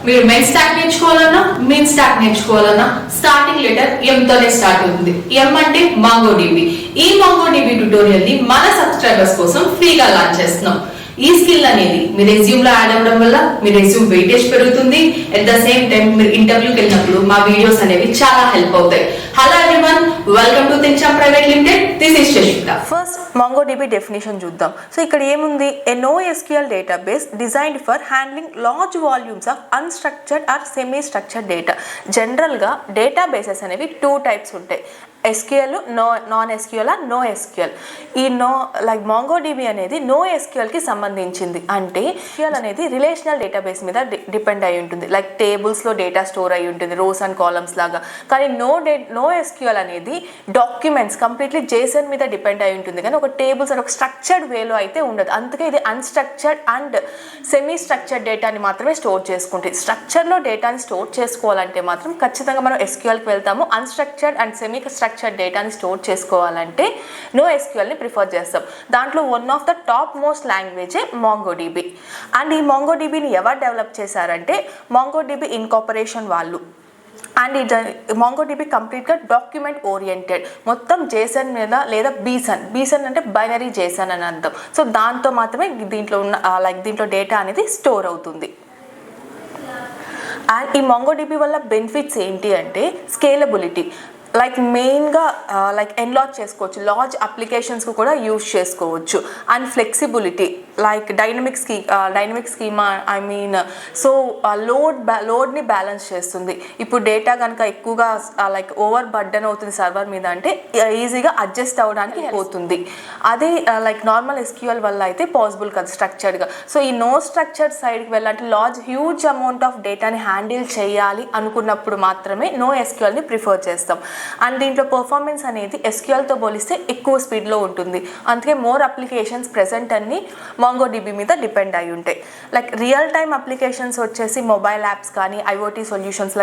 మీరు mean stack నేర్చుకోవాలన్నా mean stack నేర్చుకోవాలన్నా స్టార్టింగ్ లెటర్ M తోనే స్టార్ట్ అవుతుంది. M అంటే MongoDB. ఈ MongoDB ట్యుటోరియల్ ని మన సబ్స్క్రైబర్స్ కోసం ఫ్రీగా లాంచ్ చేస్తున్నాం. ఈ స్కిల్ అనేది మీ రెజ్యూమ్ లో యాడ్ అవ్వడం వల్ల మీ రెజ్యూమ్ వెయిటేజ్ పెరుగుతుంది. అట్ ద సేమ్ టైం మీరు ఇంటర్వ్యూకి వెళ్ళినప్పుడు మా వీడియోస్ అనేవి చాలా హెల్ప్ అవుతాయి. హలో ఎవ్రీవన్, వెల్కమ్ టు తించాం private limited. This is Shashika. First MongoDB definition చూద్దాం. సో ఇక్కడ ఏముంది? A NoSQL database designed for handling large volumes of unstructured or semi structured data. జనరల్గా డేటాబేసెస్ అనేవి 2 టైప్స్ ఉంటాయి. SQL, non SQL, NoSQL. ఈ MongoDB అనేది NoSQLకి సంబంధించింది. అంటే SQL అనేది రిలేషనల్ డేటాబేస్ మీద డిపెండ్ అయి ఉంటుంది. లైక్ టేబుల్స్లో డేటా స్టోర్ అయి ఉంటుంది, రోస్ అండ్ కాలమ్స్ లాగా. కానీ NoSQL అనేది డాక్యుమెంట్స్ కంప్లీట్లీ JSON మీద డిపెండ్ అయి ఉంటుంది. కానీ ఒక టేబుల్స్ అని ఒక స్ట్రక్చర్డ్ వేలో అయితే ఉండదు. అందుకే ఇది అన్స్ట్రక్చర్డ్ అండ్ సెమీ స్ట్రక్చర్డ్ డేటాని మాత్రమే స్టోర్ చేసుకుంటుంది. స్ట్రక్చర్లో డేటాని స్టోర్ చేసుకోవాలంటే మాత్రం ఖచ్చితంగా మనం SQLకి వెళ్తాము. అన్స్ట్రక్చర్డ్ అండ్ సెమీ స్ట్రక్చర్డ్ డేటాని స్టోర్ చేసుకోవాలంటే NoSQLని ప్రిఫర్ చేస్తాం. దాంట్లో one of the top most లాంగ్వేజే MongoDB. అండ్ ఈ MongoDBని ఎవరు డెవలప్ చేశారంటే MongoDB ఇన్కార్పొరేషన్ వాళ్ళు. అండ్ ఈ MongoDB కంప్లీట్గా డాక్యుమెంట్ ఓరియంటెడ్, మొత్తం JSON మీద లేదా బీసన్ అంటే బైనరీ JSON అని అర్థం. సో దాంతో మాత్రమే దీంట్లో ఉన్న దీంట్లో డేటా అనేది స్టోర్ అవుతుంది. అండ్ ఈ MongoDB వల్ల బెనిఫిట్స్ ఏంటి అంటే స్కేలబిలిటీ. మెయిన్గా ఎన్లార్జ్ చేసుకోవచ్చు, లార్జ్ అప్లికేషన్స్కి కూడా యూజ్ చేసుకోవచ్చు. And flexibility, dynamic schema, so లోడ్ని బ్యాలెన్స్ చేస్తుంది. ఇప్పుడు డేటా కనుక ఎక్కువగా ఓవర్ బర్డెన్ అవుతుంది సర్వర్ మీద అంటే ఈజీగా అడ్జస్ట్ అవ్వడానికి పోతుంది. అదే నార్మల్ SQL వల్ల అయితే పాసిబుల్ కాదు స్ట్రక్చర్డ్గా. సో ఈ నో స్ట్రక్చర్డ్ సైడ్కి వెళ్ళాలంటే హ్యూజ్ అమౌంట్ ఆఫ్ డేటాని హ్యాండిల్ చేయాలి అనుకున్నప్పుడు మాత్రమే NoSQLని ప్రిఫర్ చేస్తాం. అండ్ దీంట్లో పర్ఫార్మెన్స్ అనేది SQLతో పోలిస్తే ఎక్కువ స్పీడ్లో ఉంటుంది. అందుకే మోర్ అప్లికేషన్స్ ప్రెజెంట్ అన్ని MongoDB మీద డిపెండ్ అయి ఉంటాయి. రియల్ టైమ్ అప్లికేషన్స్ వచ్చేసి మొబైల్ యాప్స్ కానీ IoT సొల్యూషన్స్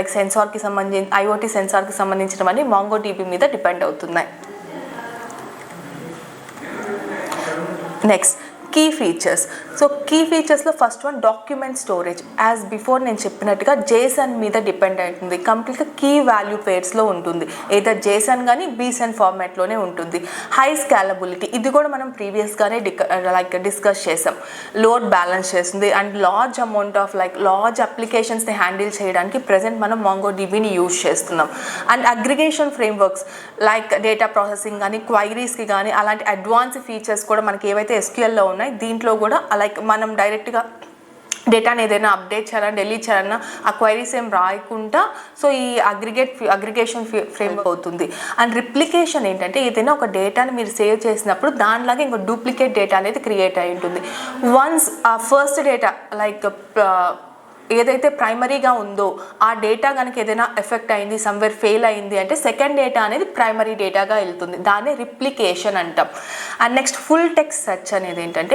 IoT సెన్సార్కి సంబంధించినవన్నీ MongoDB మీద డిపెండ్ అవుతున్నాయి. Next key features. So key ఫీచర్స్లో first one document storage. As before నేను చెప్పినట్టుగా JSON మీద డిపెండ్ అవుతుంది. కంప్లీట్గా కీ వాల్యూ పేర్స్లో ఉంటుంది. ఏదో JSON కానీ బీసన్ ఫార్మాట్లోనే ఉంటుంది. హై స్కేలబిలిటీ, ఇది కూడా మనం ప్రీవియస్గానే డిస్కస్ చేసాం. లోడ్ బ్యాలెన్స్ చేస్తుంది and large amount of large అప్లికేషన్స్ని హ్యాండిల్ చేయడానికి ప్రజెంట్ మనం MongoDBని యూజ్ చేస్తున్నాం. And aggregation frameworks data processing కానీ క్వైరీస్కి కానీ అలాంటి అడ్వాన్స్ ఫీచర్స్ కూడా మనకి ఏవైతే SQLలో ఉన్నాయి దీంట్లో కూడా మనం డైరెక్ట్గా డేటాని ఏదైనా అప్డేట్ చేయాలన్నా డిలీట్ చేయాలన్నా ఆ క్వైరీస్ ఏం రాయకుండా సో ఈ అగ్రిగేషన్ ఫ్రేమ్వర్క్ అవుతుంది. అండ్ రిప్లికేషన్ ఏంటంటే ఏదైనా ఒక డేటాని మీరు సేవ్ చేసినప్పుడు దానిలాగే ఇంకో డూప్లికేట్ డేటా అనేది క్రియేట్ అయి ఉంటుంది. వన్స్ ఆ ఫస్ట్ డేటా ఏదైతే ప్రైమరీగా ఉందో ఆ డేటా కనుక ఏదైనా ఎఫెక్ట్ అయింది, సమ్వేర్ ఫెయిల్ అయింది అంటే సెకండ్ డేటా అనేది ప్రైమరీ డేటాగా వెళ్తుంది. దాన్ని రిప్లికేషన్ అంటాం. And next full text search అనేది ఏంటంటే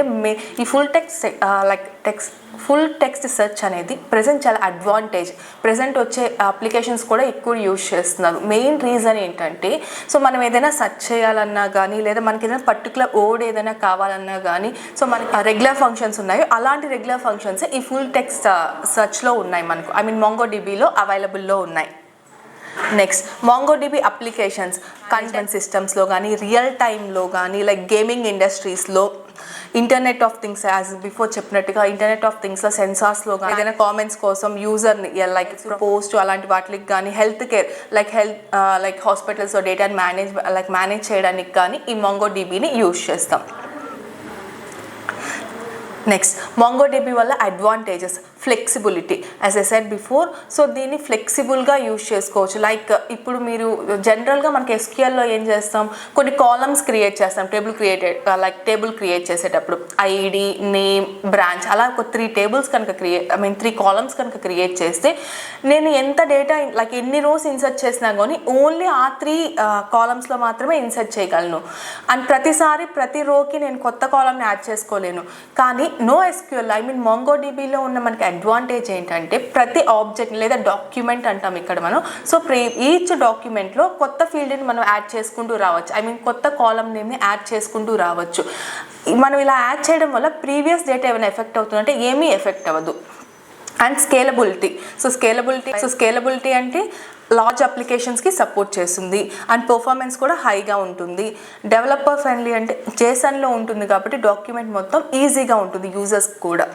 ఈ ఫుల్ టెక్స్ట్ సెర్చ్ అనేది ప్రజెంట్ చాలా అడ్వాంటేజ్. ప్రజెంట్ వచ్చే అప్లికేషన్స్ కూడా ఎక్కువ యూజ్ చేస్తున్నారు. మెయిన్ రీజన్ ఏంటంటే సో మనం ఏదైనా సెర్చ్ చేయాలన్నా కానీ లేదా మనకి ఏదైనా పర్టికులర్ వర్డ్ ఏదైనా కావాలన్నా కానీ సో మనకి రెగ్యులర్ ఫంక్షన్స్ ఉన్నాయి. అలాంటి రెగ్యులర్ ఫంక్షన్స్ ఈ ఫుల్ టెక్స్ట్ సెర్చ్లో ఉన్నాయి. మనకు MongoDBలో అవైలబుల్లో ఉన్నాయి. నెక్స్ట్ MongoDB అప్లికేషన్స్ కంటెంట్ సిస్టమ్స్లో కానీ రియల్ టైంలో కానీ గేమింగ్ ఇండస్ట్రీస్లో, internet of things as before చెప్పినట్టుగా ఇంటర్నెట్ ఆఫ్ థింగ్స్లో సెన్సార్స్లో కానీ ఏదైనా కామెంట్స్ కోసం యూజర్ని పోస్ట్ అలాంటి వాటికి కానీ హెల్త్ కేర్ హాస్పిటల్స్లో డేటాని మేనేజ్ చేయడానికి కానీ ఈ MongoDBని యూజ్ చేస్తాం. నెక్స్ట్ MongoDB వల్ల advantages flexibility. As I said before so దీన్ని ఫ్లెక్సిబుల్గా యూజ్ చేసుకోవచ్చు. ఇప్పుడు మీరు జనరల్గా మనకి SQLలో ఏం చేస్తాం, కొన్ని కాలమ్స్ క్రియేట్ చేస్తాం. టేబుల్ క్రియేట్ చేసేటప్పుడు ID, నేమ్, బ్రాంచ్ అలా ఒక 3 టేబుల్స్ కనుక 3 కాలమ్స్ కనుక క్రియేట్ చేస్తే నేను ఎంత డేటా ఎన్ని రోస్ ఇన్సర్ట్ చేసినా కానీ ఓన్లీ ఆ 3 కాలమ్స్లో మాత్రమే ఇన్సర్ట్ చేయగలను. అండ్ ప్రతి రోకి నేను కొత్త కాలమ్ని యాడ్ చేసుకోలేను. కానీ NoSQL MongoDBలో ఉన్న మనకి అడ్వాంటేజ్ ఏంటంటే ప్రతి ఆబ్జెక్ట్ లేదా డాక్యుమెంట్ అంటాం ఇక్కడ మనం. సో ఈచ్ డాక్యుమెంట్లో కొత్త ఫీల్డ్ని మనం యాడ్ చేసుకుంటూ రావచ్చు. కొత్త కాలమ్ నేమ్ని యాడ్ చేసుకుంటూ రావచ్చు. మనం ఇలా యాడ్ చేయడం వల్ల ప్రీవియస్ డేటా ఏమైనా ఎఫెక్ట్ అవుతుందంటే ఏమీ ఎఫెక్ట్ అవ్వదు. అండ్ స్కేలబిలిటీ అంటే లార్జ్ అప్లికేషన్స్కి సపోర్ట్ చేస్తుంది అండ్ పర్ఫార్మెన్స్ కూడా హైగా ఉంటుంది. డెవలపర్ ఫ్రెండ్లీ అంటే JSONలో ఉంటుంది కాబట్టి డాక్యుమెంట్ మొత్తం ఈజీగా ఉంటుంది యూజర్స్ కూడా.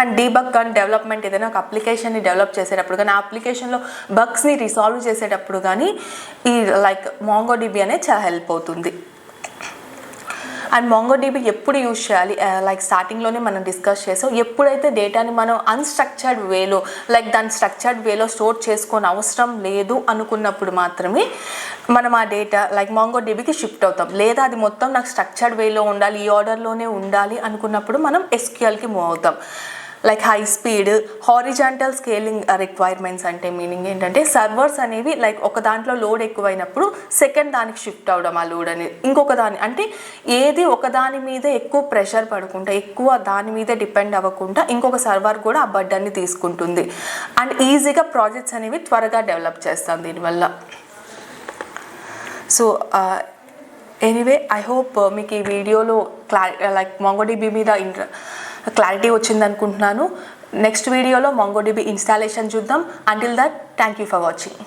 అండ్ డీబగ్ అండ్ డెవలప్మెంట్ ఏదైనా ఒక అప్లికేషన్ని డెవలప్ చేసేటప్పుడు కానీ ఆ అప్లికేషన్లో బగ్స్ని రిసాల్వ్ చేసేటప్పుడు కానీ ఈ MongoDB అనేది చాలా హెల్ప్ అవుతుంది. అండ్ MongoDB ఎప్పుడు యూజ్ చేయాలి, స్టార్టింగ్లోనే మనం డిస్కస్ చేసాం. ఎప్పుడైతే డేటాని మనం అన్స్ట్రక్చర్డ్ వేలో దాని స్ట్రక్చర్డ్ వేలో స్టోర్ చేసుకొని అవసరం లేదు అనుకున్నప్పుడు మాత్రమే మనం ఆ డేటా MongoDBకి షిఫ్ట్ అవుతాం. లేదా అది మొత్తం నాకు స్ట్రక్చర్డ్ వేలో ఉండాలి, ఈ ఆర్డర్లోనే ఉండాలి అనుకున్నప్పుడు మనం SQLకి మూవ్ అవుతాం. High speed horizontal scaling requirements అంటే మీనింగ్ ఏంటంటే సర్వర్స్ అనేవి ఒక దాంట్లో లోడ్ ఎక్కువైనప్పుడు సెకండ్ దానికి షిఫ్ట్ అవడం, ఆ లోడ్ అనేది ఇంకొక దాని అంటే ఏది ఒక దాని మీద ఎక్కువ ప్రెషర్ పడకుండా ఎక్కువ దాని మీద డిపెండ్ అవ్వకుండా ఇంకొక సర్వర్ కూడా ఆ బర్డన్ని తీసుకుంటుంది. అండ్ ఈజీగా ప్రాజెక్ట్స్ అనేవి త్వరగా డెవలప్ చేస్తాం దీనివల్ల. సో ఎనీవే ఐ హోప్ మీకు ఈ వీడియోలో MongoDB మీద క్లారిటీ వచ్చింది అనుకుంటున్నాను. నెక్స్ట్ వీడియోలో MongoDB ఇన్స్టాలేషన్ చూద్దాం. Until that thank you for watching.